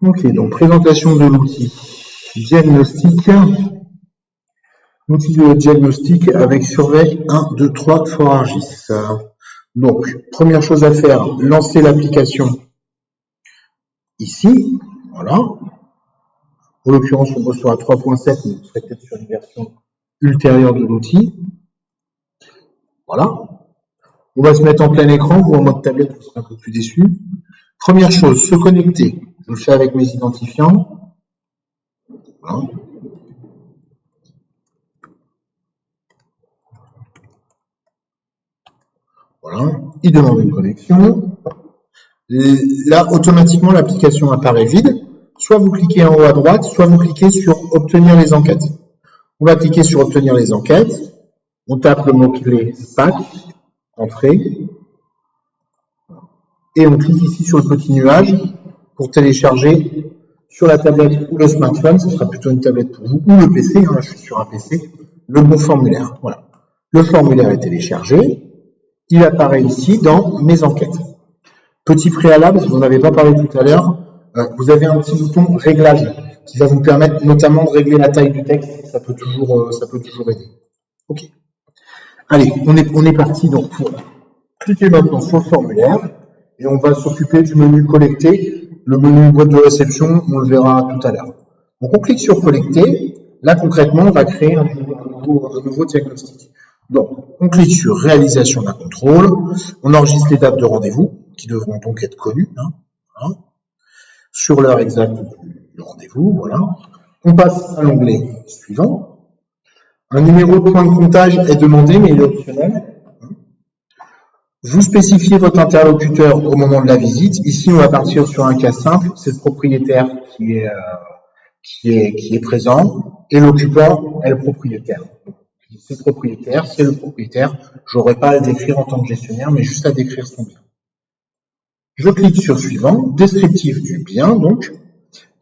Ok, donc présentation de l'outil diagnostic. L'outil de diagnostic avec surveille 1, 2, 3 Forargis. Donc, première chose à faire, lancer l'application ici. Voilà. En l'occurrence, on ressort à 3.7, mais vous serez peut-être sur une version ultérieure de l'outil. Voilà. On va se mettre en plein écran, vous en mode tablette, vous serez un peu plus déçus. Première chose, se connecter. Je le fais avec mes identifiants. Voilà. Voilà. Il demande une connexion. Là, automatiquement, l'application apparaît vide. Soit vous cliquez en haut à droite, soit vous cliquez sur obtenir les enquêtes. On va cliquer sur obtenir les enquêtes. On tape le mot-clé SPAC, entrée. Et on clique ici sur le petit nuage pour télécharger sur la tablette ou le smartphone, ce sera plutôt une tablette pour vous, ou le PC, là je suis sur un PC, le bon formulaire. Voilà. Le formulaire est téléchargé. Il apparaît ici dans mes enquêtes. Petit préalable, vous n'en avez pas parlé tout à l'heure, vous avez un petit bouton réglage qui va vous permettre notamment de régler la taille du texte. Ça peut toujours aider. Ok. Allez, on est parti donc pour cliquer maintenant sur le formulaire et on va s'occuper du menu collecter. Le menu boîte de réception, on le verra tout à l'heure. Donc on clique sur collecter. Là concrètement, on va créer un nouveau diagnostic. Donc on clique sur réalisation d'un contrôle. On enregistre les dates de rendez-vous qui devront donc être connues. Voilà. Sur l'heure exacte du rendez-vous, voilà. On passe à l'onglet suivant. Un numéro de point de comptage est demandé, mais il est optionnel. Vous spécifiez votre interlocuteur au moment de la visite. Ici, on va partir sur un cas simple. C'est le propriétaire qui est présent et l'occupant est le propriétaire. C'est le propriétaire, c'est le propriétaire. J'aurais pas à le décrire en tant que gestionnaire, mais juste à décrire son bien. Je clique sur suivant, descriptif du bien, donc.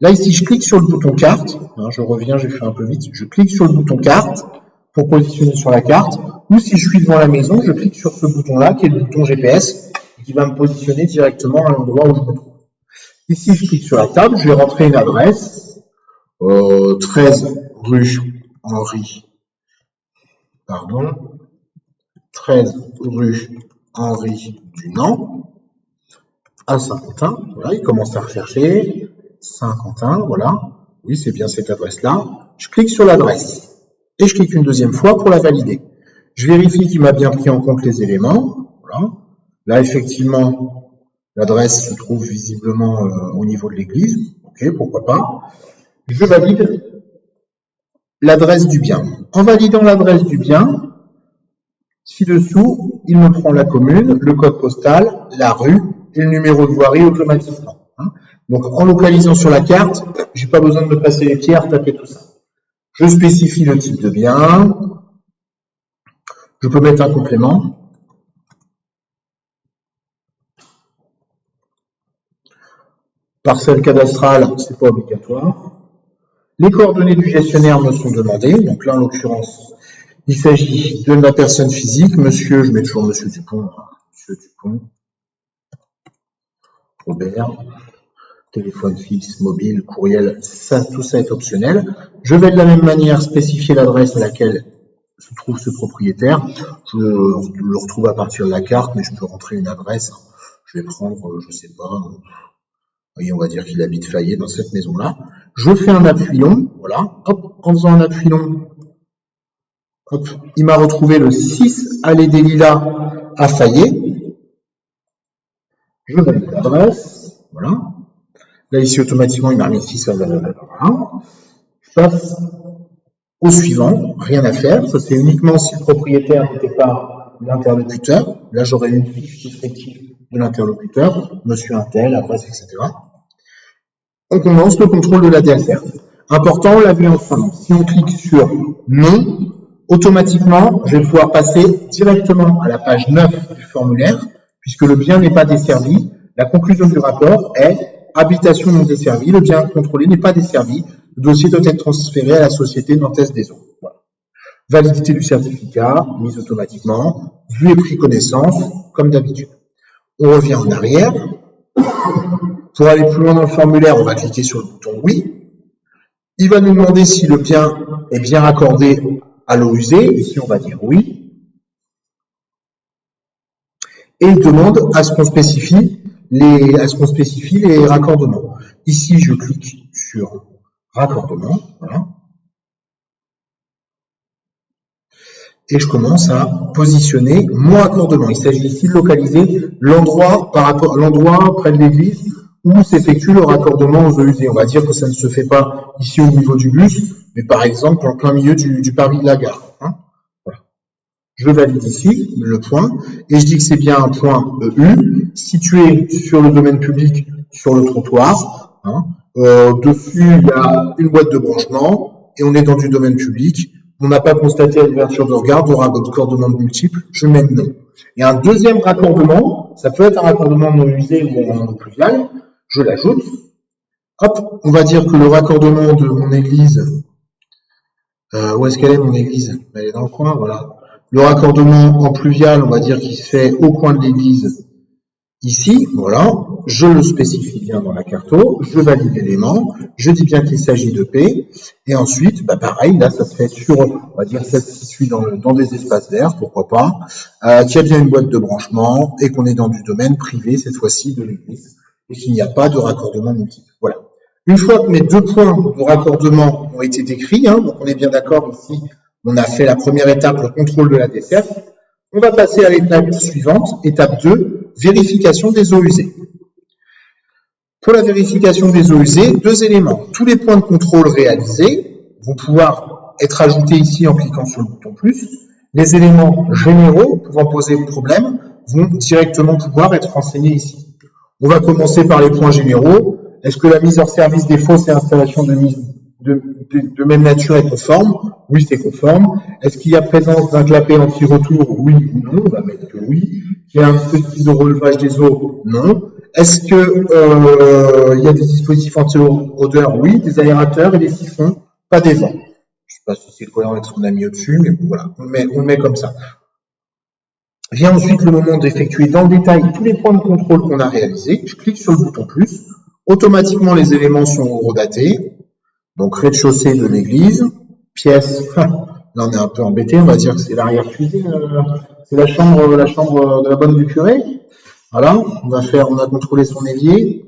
Là, ici, je clique sur le bouton carte. Je reviens, j'ai fait un peu vite. Je clique sur le bouton carte pour positionner sur la carte. Ou si je suis devant la maison, je clique sur ce bouton-là, qui est le bouton GPS, qui va me positionner directement à l'endroit où je me trouve. Ici, je clique sur la table, je vais rentrer une adresse. 13 rue Henri. 13 rue Henri Dunant. À Saint-Quentin, voilà, il commence à rechercher, Saint-Quentin, voilà, oui, c'est bien cette adresse-là. Je clique sur l'adresse et je clique une deuxième fois pour la valider. Je vérifie qu'il m'a bien pris en compte les éléments, voilà. Là, effectivement, l'adresse se trouve visiblement au niveau de l'église, ok, pourquoi pas. Je valide l'adresse du bien. En validant l'adresse du bien, ci-dessous, il me prend la commune, le code postal, la rue, et le numéro de voirie automatiquement. Donc, en localisant sur la carte, j'ai pas besoin de me passer les pieds à retaper tout ça. Je spécifie le type de bien. Je peux mettre un complément. Parcelle cadastrale, c'est pas obligatoire. Les coordonnées du gestionnaire me sont demandées. Donc là, en l'occurrence, il s'agit de la personne physique. Monsieur, je mets toujours Monsieur Dupont. Monsieur Dupont. Robert, téléphone fixe, mobile, courriel, tout ça est optionnel. Je vais de la même manière spécifier l'adresse à laquelle se trouve ce propriétaire. Je le retrouve à partir de la carte, mais je peux rentrer une adresse. Je vais prendre, je sais pas, voyez, on va dire qu'il habite Fayet dans cette maison-là. Je fais un appui long, voilà, hop, en faisant un appui long, hop, il m'a retrouvé le 6 allée des Lilas à Fayet. Je valide l'adresse, voilà. Là, ici, automatiquement, il m'a remis 6 à voilà. Je passe au suivant, rien à faire. Ça, c'est uniquement si le propriétaire n'était pas l'interlocuteur. Là, j'aurais une fiche descriptive de l'interlocuteur, monsieur Intel, adresse, etc. On commence le contrôle de la DSR. Important, on l'a vu ensemble. Si on clique sur non, automatiquement, je vais pouvoir passer directement à la page 9 du formulaire, puisque le bien n'est pas desservi. La conclusion du rapport est habitation non desservie, le bien contrôlé n'est pas desservi, le dossier doit être transféré à la société Nantes des Eaux. Voilà. Validité du certificat, mise automatiquement, vu et pris connaissance, comme d'habitude. On revient en arrière. Pour aller plus loin dans le formulaire, on va cliquer sur le bouton oui. Il va nous demander si le bien est bien raccordé à l'eau usée. Ici, on va dire oui. Et il demande à ce qu'on spécifie les raccordements. Ici, je clique sur raccordement. Voilà. Et je commence à positionner mon raccordement. Il s'agit ici de localiser l'endroit par rapport à l'endroit près de l'église où s'effectue le raccordement aux eaux usées. On va dire que ça ne se fait pas ici au niveau du bus, mais par exemple en plein milieu du parvis de la gare. Hein. Voilà. Je valide ici le point et je dis que c'est bien un point EU situé sur le domaine public, sur le trottoir. Hein. Dessus, il y a une boîte de branchement et on est dans du domaine public. On n'a pas constaté à l'ouverture de regard de raccordement multiple, je mets non. Et un deuxième raccordement, ça peut être un raccordement non usé ou en eau pluviale, je l'ajoute. Hop, on va dire que le raccordement de mon église, où est-ce qu'elle est mon église? Elle est dans le coin, voilà. Le raccordement en pluvial, on va dire qu'il se fait au coin de l'église, ici, voilà. Je le spécifie bien dans la carto, je valide l'élément, je dis bien qu'il s'agit de P, et ensuite, bah pareil, là ça se fait sur, on va dire, celle qui suit dans des espaces verts, pourquoi pas, qu'il y a bien une boîte de branchement, et qu'on est dans du domaine privé, cette fois-ci, de l'église, et qu'il n'y a pas de raccordement multiple. Voilà. Une fois que mes deux points de raccordement ont été décrits, hein, donc on est bien d'accord ici, on a fait la première étape, le contrôle de la desserte, on va passer à l'étape suivante, étape 2, vérification des eaux usées. Pour la vérification des eaux usées, deux éléments. Tous les points de contrôle réalisés vont pouvoir être ajoutés ici en cliquant sur le bouton plus. Les éléments généraux pouvant poser problème vont directement pouvoir être renseignés ici. On va commencer par les points généraux. Est-ce que la mise hors service des fosses et installations de même nature est conforme? Oui, c'est conforme. Est-ce qu'il y a présence d'un clapet anti-retour? Oui ou non? On va mettre que oui. Il y a un dispositif de relevage des eaux? Non. Est-ce que il y a des dispositifs anti-odeur? Oui. Des aérateurs et des siphons? Pas des vents. Je ne sais pas si c'est cohérent avec ce qu'on a mis au-dessus, mais voilà, on le met comme ça. Vient ensuite le moment d'effectuer dans le détail tous les points de contrôle qu'on a réalisés. Je clique sur le bouton plus. Automatiquement, les éléments sont redatés. Donc, rez-de-chaussée de l'église, pièce, là on est un peu embêté, on va dire que c'est l'arrière-cuisine, c'est la chambre de la bonne du curé. Voilà, on a contrôlé son évier,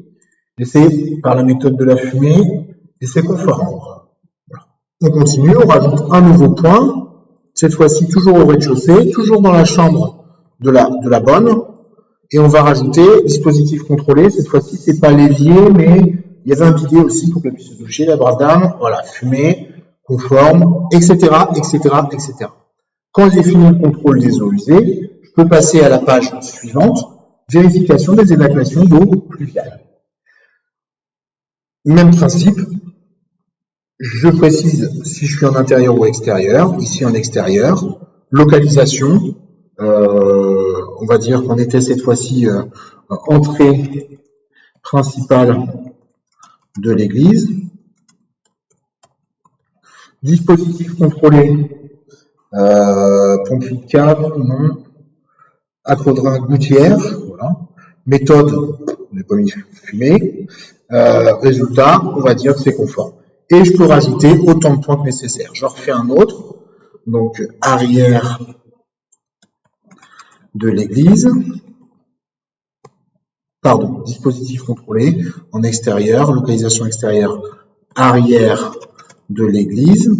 et c'est par la méthode de la fumée, et c'est conforme. Voilà. On continue, on rajoute un nouveau point, cette fois-ci toujours au rez-de-chaussée, toujours dans la chambre de la bonne, et on va rajouter dispositif contrôlé, cette fois-ci c'est pas l'évier, mais il y avait un bidet aussi pour qu'elle puisse se doucher, la brasse d'âme, voilà, fumée, conforme, etc., etc., etc. Quand j'ai fini le contrôle des eaux usées, je peux passer à la page suivante, vérification des évacuations d'eau pluviale. Même principe, je précise si je suis en intérieur ou extérieur, ici en extérieur, localisation, on va dire qu'on était cette fois-ci entrée principale de l'église. Dispositif contrôlé, pompier de cave, non. Acrodrin gouttière, voilà. Méthode, on n'a pas mis fumée. Résultat, on va dire que c'est conforme. Et je peux rajouter autant de points que nécessaire. Je refais un autre. Donc, arrière de l'église. Pardon, dispositif contrôlé en extérieur, localisation extérieure, arrière de l'église.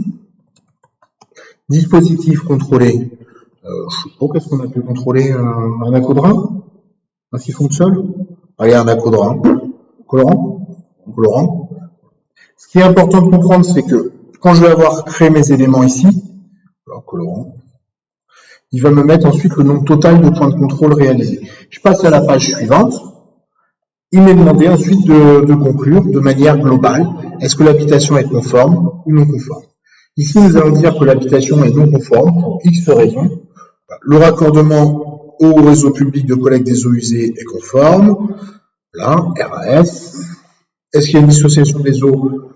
Dispositif contrôlé, je sais pas, qu'est-ce qu'on a pu contrôler, un acodrin, un siphon de sol, allez, un acodrin, colorant. Ce qui est important de comprendre, c'est que quand je vais avoir créé mes éléments ici, alors colorant, il va me mettre ensuite le nombre total de points de contrôle réalisés. Je passe à la page suivante. Il m'est demandé ensuite de conclure de manière globale, est-ce que l'habitation est conforme ou non conforme. Ici, nous allons dire que l'habitation est non conforme pour X raisons. Le raccordement au réseau public de collecte des eaux usées est conforme. Là, RAS. Est-ce qu'il y a une dissociation des eaux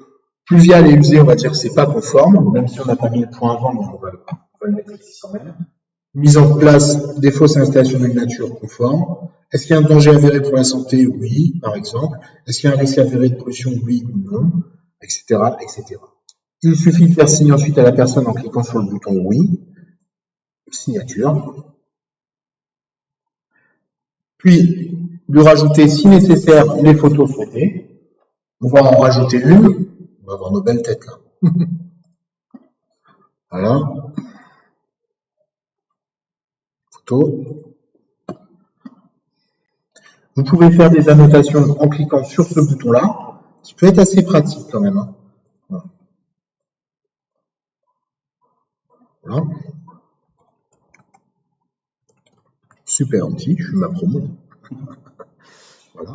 pluviales et usées? On va dire que c'est pas conforme, même si on n'a pas mis le point avant, mais on va le mettre ici quand même. mise en place des fausses installations d'une nature conforme. Est-ce qu'il y a un danger avéré pour la santé? Oui, par exemple. Est-ce qu'il y a un risque avéré de pollution? Oui ou non, etc., etc. Il suffit de faire signe ensuite à la personne en cliquant sur le bouton oui, signature. Puis, de rajouter, si nécessaire, les photos souhaitées. On va en rajouter une. On va avoir nos belles têtes là. Voilà. Photo. Vous pouvez faire des annotations en cliquant sur ce bouton-là, qui peut être assez pratique quand même. Hein. Voilà. Super outil, je fais ma promo. Voilà.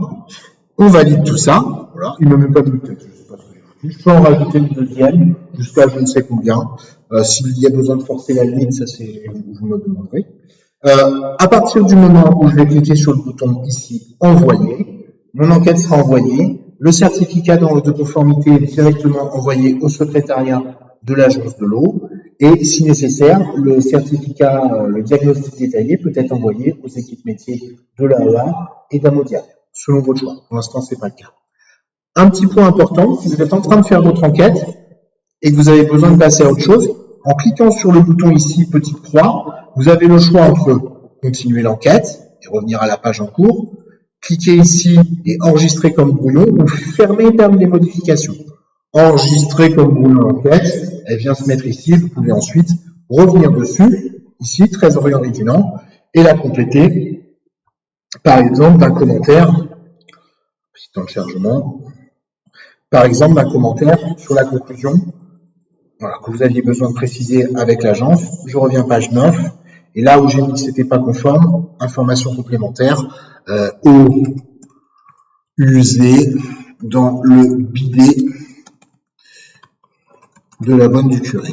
On valide tout ça. Voilà. Il ne me met pas de texte, je ne sais pas ce que j'ai foutu. Je peux en rajouter une deuxième, jusqu'à je ne sais combien. S'il y a besoin de forcer la limite, ça c'est vous me demanderez. À partir du moment où je vais cliquer sur le bouton ici, envoyer, mon enquête sera envoyée. Le certificat de conformité est directement envoyé au secrétariat de l'agence de l'eau. Et si nécessaire, le certificat, le diagnostic détaillé peut être envoyé aux équipes métiers de l'AEA et d'Amodia, selon votre choix. Pour l'instant, ce n'est pas le cas. Un petit point important, si vous êtes en train de faire votre enquête et que vous avez besoin de passer à autre chose, en cliquant sur le bouton ici, petite croix, vous avez le choix entre continuer l'enquête et revenir à la page en cours, cliquer ici et enregistrer comme brouillon ou fermer et terminer les modifications. Enregistrer comme brouillon l'enquête, elle vient se mettre ici, vous pouvez ensuite revenir dessus, ici, très original, et la compléter, par exemple, d'un commentaire, petit temps de chargement, par exemple, d'un commentaire sur la conclusion, voilà, que vous aviez besoin de préciser avec l'agence. Je reviens page 9, et là où j'ai mis que ce n'était pas conforme, information complémentaire, eau usée dans le bidet de la bonne du curé.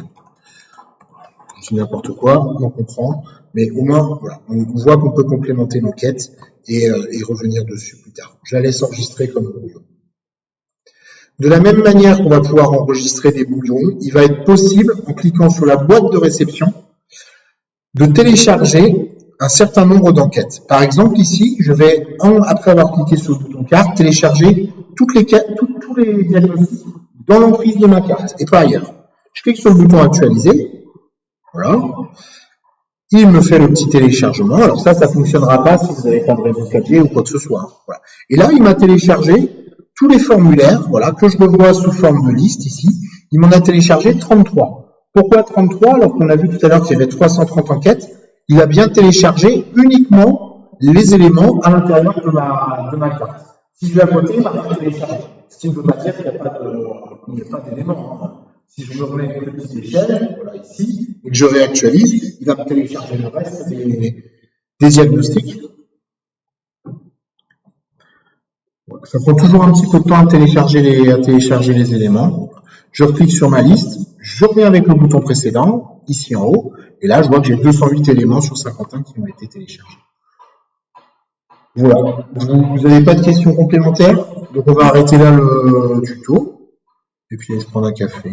Je dis n'importe quoi, on comprend, mais au moins, voilà, on voit qu'on peut complémenter l'enquête et revenir dessus plus tard. Je la laisse enregistrer comme brouillon. De la même manière qu'on va pouvoir enregistrer des brouillons, il va être possible, en cliquant sur la boîte de réception, de télécharger un certain nombre d'enquêtes. Par exemple, ici, je vais, après avoir cliqué sur le bouton carte, télécharger tous les diagnostics dans l'emprise de ma carte et pas ailleurs. Je clique sur le bouton actualiser. Voilà. Il me fait le petit téléchargement. Alors ça ne fonctionnera pas si vous n'avez pas de réseau 4G ou quoi que ce soit. Voilà. Et là, il m'a téléchargé tous les formulaires, voilà, que je revois sous forme de liste ici. Il m'en a téléchargé 33. Pourquoi 33 alors qu'on a vu tout à l'heure qu'il y avait 330 enquêtes? Il a bien téléchargé uniquement les éléments à l'intérieur de ma carte. Si je vais à côté, il m'a téléchargé. Ce qui ne veut pas dire qu'il n'y a pas d'éléments. Hein. Si je me remets une petite échelle, voilà, ici, et que je réactualise, il va me télécharger le reste des diagnostics. Ça prend toujours un petit peu de temps à télécharger les éléments. Je reclique sur ma liste, je reviens avec le bouton précédent, ici en haut, et là je vois que j'ai 208 éléments sur Saint-Quentin qui ont été téléchargés. Voilà, vous n'avez pas de questions complémentaires, donc on va arrêter là le tuto, et puis aller se prendre un café.